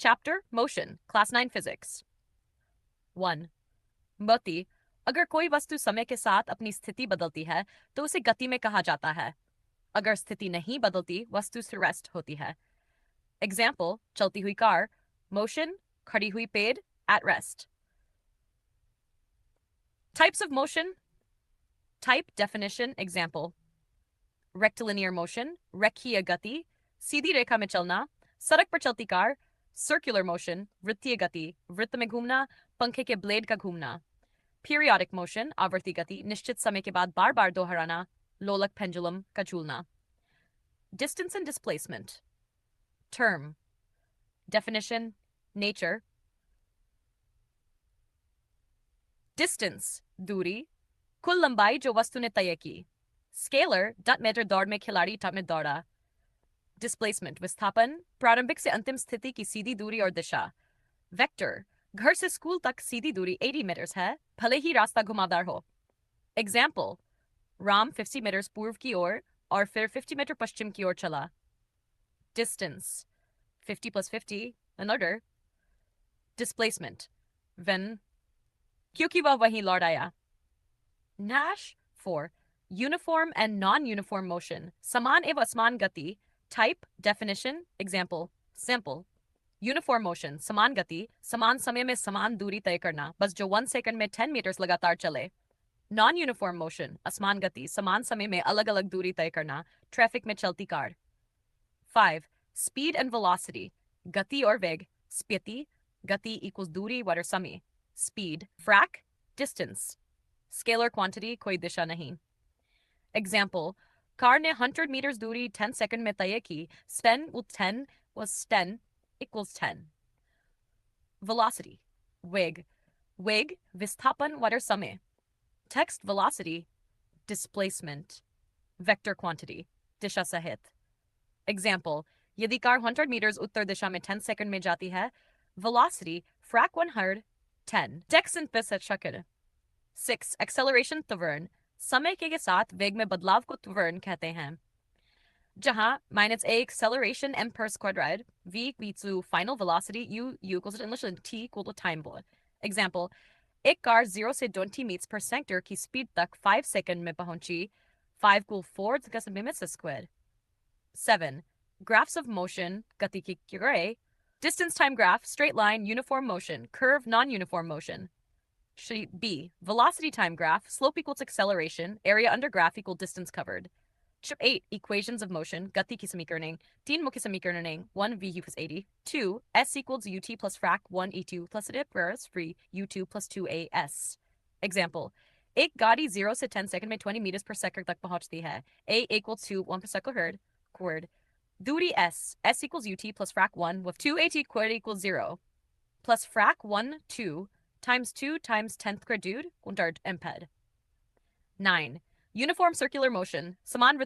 Chapter Motion, Class 9 Physics. 1. गति. अगर कोई वस्तु समय के साथ अपनी स्थिति बदलती है तो उसे गति में कहा जाता है. अगर स्थिति नहीं बदलती वस्तु से रेस्ट होती है. एग्जाम्पल, चलती हुई कार. मोशन, खड़ी हुई पेड़, at rest. Types of motion. Type, definition, example. Rectilinear motion, रेखीय गति, सीधी रेखा में चलना, सड़क पर चलती कार. Circular motion, वृत्तीय गति, वृत्त में घूमना, पंखे के ब्लेड का घूमना. Periodic motion, आवर्ती गति, निश्चित समय के बाद बार बार दोहराना, लोलक पेंडुलम का झूलना. Distance and displacement. Term. Definition, nature. Distance, दूरी, कुल लंबाई जो वस्तु ने तय की. Scalar, 10 मीटर दौड़ में खिलाड़ी 10 में दौड़ा. Displacement, विस्थापन, प्रारंभिक से अंतिम स्थिति की सीधी दूरी और दिशा. Vector, घर से स्कूल तक सीधी दूरी 80 मीटर्स है, भले ही रास्ता घुमावदार हो. Example, राम 50 मीटर्स पूर्व की ओर और फिर 50 मीटर पश्चिम की ओर चला. Distance, 50 plus 50, another. Displacement, when, क्योंकि वह वहीं लौट आया. Nash 4. Uniform and non-uniform motion, समान एवं असमान गति. Type, definition, example, sample. Uniform motion, समान गति, समान समय में समान दूरी तय करना, बस जो 1 सेकंड में 10 मीटर्स लगातार चले. Non-uniform motion, असमान गति, समान समय में अलग अलग दूरी तय करना, ट्रैफिक में चलती कार. 5. Speed and velocity, गति और वेग. स्पीति, गति equals दूरी वर समय. Speed. Frac, distance. Scalar quantity, कोई दिशा नहीं. Example, कार ने 100 meters दूरी 10 सेकंड में तय की. Spen will 10 was 10 equals 10. Velocity, वेग. वेग, विस्थापन वर समय. Text velocity, displacement. Vector quantity, दिशा सहित. Example, यदि कार 100 meters उत्तर दिशा में 10 सेकंड में जाती है, velocity, frac 100, 10. Text and चक्र. 6. Acceleration त्वरण, समय के साथ वेग में बदलाव को त्वरण कहते हैं. जहां -a acceleration m per squared, v equals to final velocity u equals to English and t equal to time board. Example, एक कार 0 से 20 मीटर पर सेकंड की स्पीड तक 5 सेकंड में पहुंची. 5 को 4 का minute square. 7. Graphs of motion, गति की grey. Distance time graph, straight line, uniform motion, curve, non-uniform motion. B. Velocity time graph, slope equals acceleration, area under graph equal distance covered. 8. Equations of motion, गति की समीकरण. 3 मुख्य समीकरण. 1 v equals 80. 2. S equals ut plus frac 1 e2 plus whereas free u2 plus 2as. Example, एक गाड़ी 0 से 10 second में 20 meters per second तक पहुंचती है. A equals to 1 per second squared. दूरी S equals ut plus frac 1 with 2at squared equals 0 plus frac 1 2 times 2 times 10th squared dude unter mped. 9. Uniform circular motion, समान